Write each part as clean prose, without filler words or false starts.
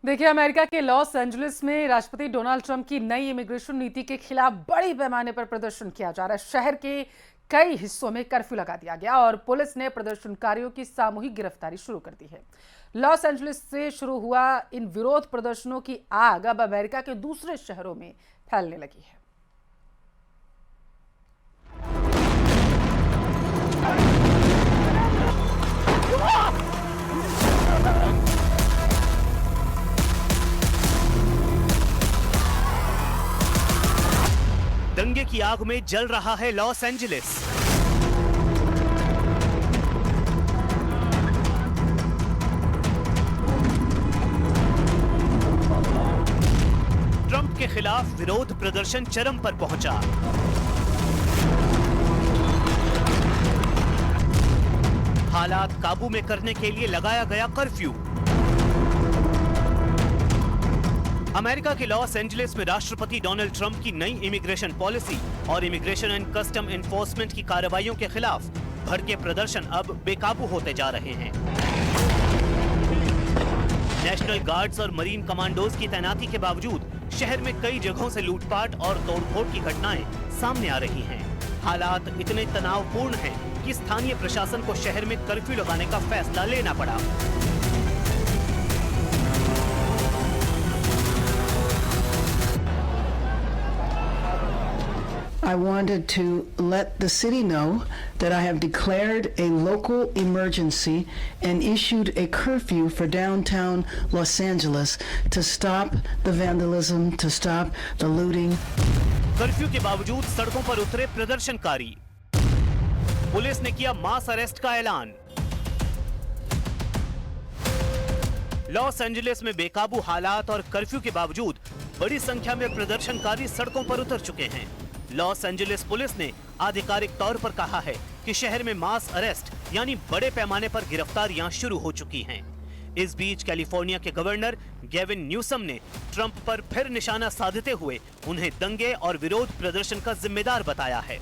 देखिए, अमेरिका के Los Angeles में राष्ट्रपति डोनाल्ड ट्रंप की नई इमिग्रेशन नीति के खिलाफ बड़ी पैमाने पर प्रदर्शन किया जा रहा है। शहर के कई हिस्सों में कर्फ्यू लगा दिया गया और पुलिस ने प्रदर्शनकारियों की सामूहिक गिरफ्तारी शुरू कर दी है। लॉस एंजलिस से शुरू हुआ इन विरोध प्रदर्शनों की आग अब अमेरिका के दूसरे शहरों में फैलने लगी है। दंगे की आग में जल रहा है लॉस एंजलिस। ट्रंप के खिलाफ विरोध प्रदर्शन चरम पर पहुंचा। हालात काबू में करने के लिए लगाया गया कर्फ्यू। अमेरिका के लॉस एंजलिस में राष्ट्रपति डोनाल्ड ट्रंप की नई इमिग्रेशन पॉलिसी और इमिग्रेशन एंड कस्टम एनफोर्समेंट की कार्रवाइयों के खिलाफ भड़के प्रदर्शन अब बेकाबू होते जा रहे हैं। नेशनल गार्ड्स और मरीन कमांडोज की तैनाती के बावजूद शहर में कई जगहों से लूटपाट और तोड़फोड़ की घटनाएं सामने आ रही हैं। हालात इतने तनावपूर्ण हैं कि स्थानीय प्रशासन को शहर में कर्फ्यू लगाने का फैसला लेना पड़ा। I wanted to let the city know that I have declared a local emergency and issued a curfew for downtown Los Angeles to stop the vandalism, to stop the looting. Curfew के बावजूद सड़कों पर उतरे प्रदर्शनकारी। Police ने किया मास arrest का ऐलान। लॉस एंजलिस में बेकाबू हालात और कर्फ्यू के बावजूद बड़ी संख्या में प्रदर्शनकारी सड़कों पर उतर चुके हैं। लॉस एंजलिस पुलिस ने आधिकारिक तौर पर कहा है कि शहर में मास अरेस्ट यानी बड़े पैमाने पर गिरफ्तारियां शुरू हो चुकी हैं। इस बीच कैलिफोर्निया के गवर्नर गेविन न्यूसम ने ट्रंप पर फिर निशाना साधते हुए उन्हें दंगे और विरोध प्रदर्शन का जिम्मेदार बताया है।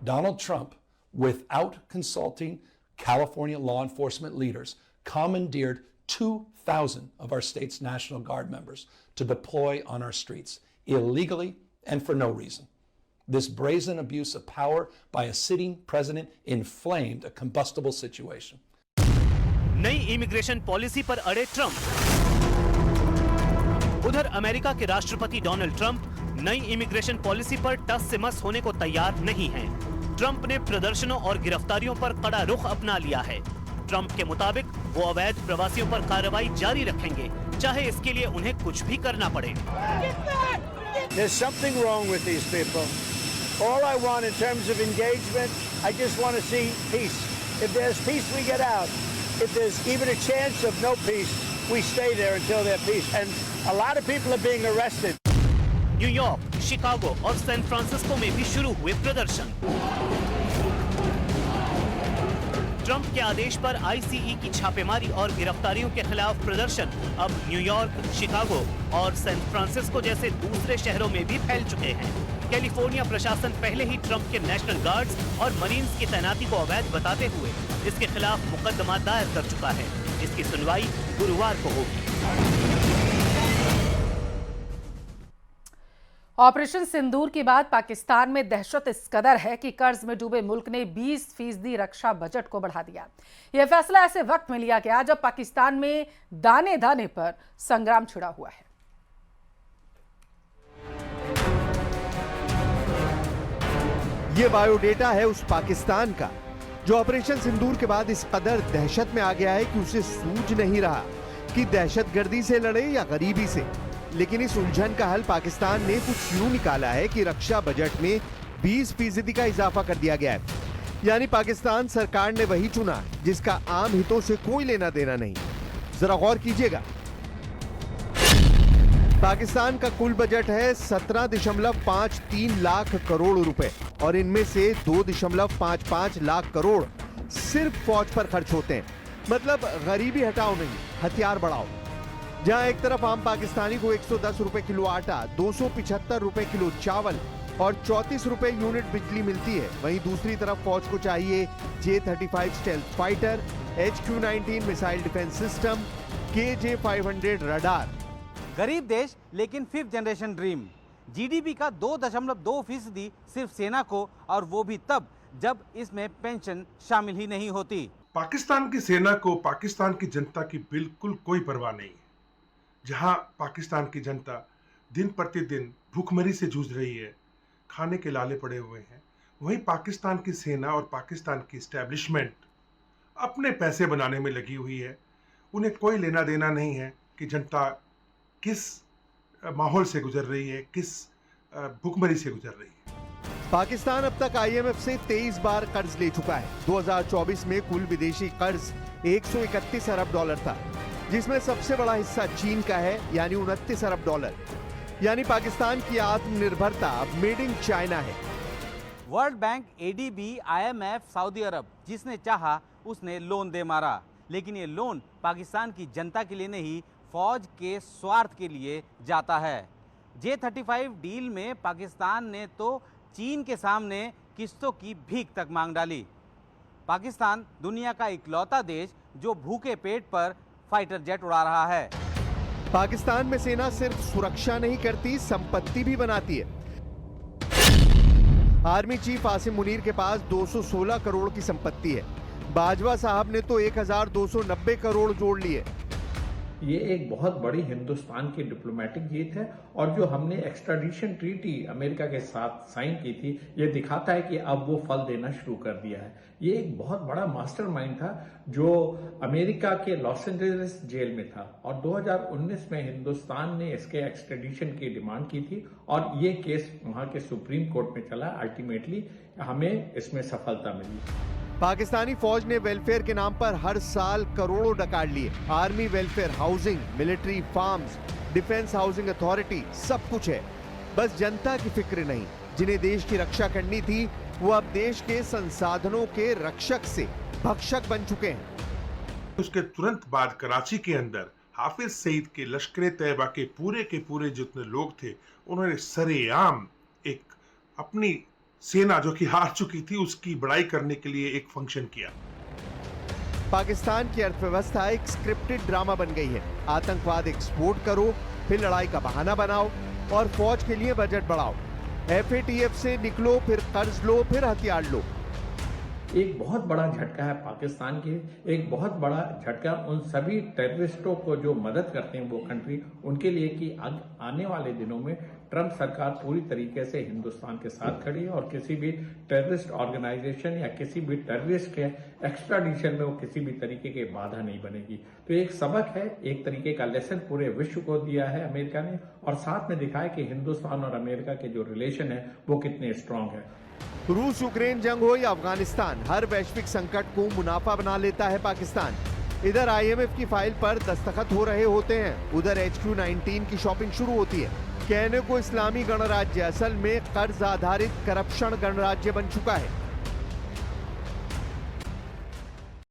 Donald Trump, without consulting California law enforcement leaders, commandeered 2,000 of our state's National Guard members to deploy on our streets illegally and for no reason. This brazen abuse of power by a sitting president inflamed a combustible situation. नई immigration policy पर अड़े Trump. उधर America के राष्ट्रपति Donald Trump नई immigration policy पर टस से मस होने को तैयार नहीं हैं। ट्रंप ने प्रदर्शनों और गिरफ्तारियों पर कड़ा रुख अपना लिया है। ट्रंप के मुताबिक वो अवैध प्रवासियों पर कार्रवाई जारी रखेंगे, चाहे इसके लिए उन्हें कुछ भी करना पड़े। There's something wrong with these people. All I want in terms of engagement, I just want to see peace. If there's peace, we get out. If there's even a chance of no peace, we stay there until there's peace. And a lot of people are being arrested. New York, Chicago और San Francisco में भी शुरू हुए प्रदर्शन। Trump के आदेश पर ICE की छापेमारी और गिरफ्तारियों के खिलाफ प्रदर्शन अब न्यूयॉर्क, शिकागो और सैन फ्रांसिस्को जैसे दूसरे शहरों में भी फैल चुके हैं। कैलिफोर्निया प्रशासन पहले ही ट्रंप के नेशनल गार्ड्स और मरीन्स की तैनाती को अवैध बताते हुए इसके खिलाफ मुकदमा दायर कर चुका है। इसकी सुनवाई गुरुवार को होगी। ऑपरेशन सिंदूर के बाद पाकिस्तान में दहशत इस कदर है कि कर्ज में डूबे मुल्क ने 20% रक्षा बजट को बढ़ा दिया। यह फैसला ऐसे वक्त में लिया गया जब पाकिस्तान में दाने दाने पर संग्राम छिड़ा हुआ है। ये बायोडेटा है उस पाकिस्तान का जो ऑपरेशन सिंदूर के बाद इस कदर दहशत में आ गया है कि उसे सूझ नहीं रहा कि दहशतगर्दी से लड़े या गरीबी से। लेकिन इस उलझन का हल पाकिस्तान ने कुछ यूं निकाला है कि रक्षा बजट में 20% का इजाफा कर दिया गया है। यानी पाकिस्तान सरकार ने वही चुना जिसका आम हितों से कोई लेना देना नहीं। जरा गौर कीजिएगा, पाकिस्तान का कुल बजट है 17.53 लाख करोड़ रुपए और इनमें से 2.55 लाख करोड़ सिर्फ फौज पर खर्च होते हैं। मतलब गरीबी हटाओ नहीं, हथियार बढ़ाओ। जहां एक तरफ आम पाकिस्तानी को 110 रुपए किलो आटा, 275 रुपए किलो चावल और 34 रुपए यूनिट बिजली मिलती है, वहीं दूसरी तरफ फौज को चाहिए J-35 stealth fighter, HQ-19 missile defence system, KJ-500 radar. गरीब देश लेकिन 5th जनरेशन ड्रीम। जीडीपी का 2.2% सिर्फ सेना को, और वो भी तब जब इसमें पेंशन शामिल ही नहीं होती। पाकिस्तान की सेना को पाकिस्तान की जनता की बिल्कुल कोई परवाह नहीं। जहां पाकिस्तान की जनता दिन प्रतिदिन भूखमरी से जूझ रही है, खाने के लाले पड़े हुए हैं, वहीं पाकिस्तान की सेना और पाकिस्तान की एस्टेब्लिशमेंट अपने पैसे बनाने में लगी हुई है। उन्हें कोई लेना देना नहीं है कि जनता किस माहौल से गुजर रही है, किस भूखमरी से गुजर रही है। पाकिस्तान अब तक IMF से 23 बार कर्ज ले चुका है। 2024 में कुल विदेशी कर्ज 131 अरब डॉलर था, जिसमें सबसे बड़ा हिस्सा चीन का है, यानी 29 अरब डॉलर। यानी पाकिस्तान की आत्मनिर्भरता अब मेड इन चाइना है। World bank, ADB, IMF, Saudi Arab, जिसने चाहा उसने लोन दे मारा। लेकिन ये लोन पाकिस्तान की जनता के लिए नहीं, फौज के स्वार्थ के लिए जाता है। J-35 डील में पाकिस्तान ने तो चीन के सामने किस्तों की भीख तक मांग डाली। पाकिस्तान दुनिया का इकलौता देश जो भूखे पेट पर फाइटर जेट उड़ा रहा है। पाकिस्तान में सेना सिर्फ सुरक्षा नहीं करती, संपत्ति भी बनाती है। आर्मी चीफ आसिम मुनीर के पास 216 करोड़ की संपत्ति है। बाजवा साहब ने तो 1290 करोड़ जोड़ लिए। ये एक बहुत बड़ी हिंदुस्तान की डिप्लोमेटिक जीत है, और जो हमने एक्स्ट्राडिशन ट्रीटी अमेरिका के साथ साइन की थी, ये दिखाता है कि अब वो फल देना शुरू कर दिया है। ये एक बहुत बड़ा मास्टरमाइंड था जो अमेरिका के लॉस एंजलिस जेल में था, और 2019 में हिंदुस्तान ने इसके एक्स्ट्राडिशन की डिमांड की थी, और ये केस वहां के सुप्रीम कोर्ट में चला। अल्टीमेटली हमें इसमें सफलता मिली। पाकिस्तानी फौज ने वेलफेयर के नाम पर हर साल करोड़ों डकार लिए। Army welfare, housing, military, farms, defence housing authority, सब कुछ है। बस जनता की फिक्र नहीं। जिन्हें देश की रक्षा करनी थी, वो अब देश के संसाधनों के रक्षक से भक्षक बन चुके हैं। उसके तुरंत बाद कराची के अंदर हाफिज सईद के लश्कर तैयबा के पूरे जितने लोग थे, उन्होंने सरेआम एक अपनी सेना जो कि हार चुकी थी उसकी बड़ाई करने के लिए एक फंक्शन किया। पाकिस्तान की अर्थव्यवस्था एक स्क्रिप्टेड ड्रामा बन गई है। आतंकवाद एक्सपोर्ट करो, फिर लड़ाई का बहाना बनाओ, और फौज के लिए बजट बढ़ाओ। FATF से निकलो, फिर कर्ज लो, फिर हथियार लो। एक बहुत बड़ा झटका है पाकिस्तान के, एक बहुत बड़ा झटका उन सभी टेररिस्टों को जो मदद करते हैं वो कंट्री, उनके लिए कि आने वाले दिनों में ट्रंप सरकार पूरी तरीके से हिंदुस्तान के साथ खड़ी है, और किसी भी टेररिस्ट ऑर्गेनाइजेशन या किसी भी टेररिस्ट के एक्स्ट्राडिशन में वो किसी भी तरीके की बाधा नहीं बनेगी। तो एक सबक है, एक तरीके का लेसन पूरे विश्व को दिया है अमेरिका ने, और साथ में दिखाया कि हिंदुस्तान और अमेरिका के जो रिलेशन है वो कितने स्ट्रांग है। रूस यूक्रेन जंग हो या अफगानिस्तान, हर वैश्विक संकट को मुनाफा बना लेता है पाकिस्तान। इधर IMF की फाइल पर दस्तखत हो रहे होते हैं, उधर HQ-19 की शॉपिंग शुरू होती है। कहने को इस्लामी गणराज्य, असल में कर्ज आधारित करप्शन गणराज्य बन चुका है।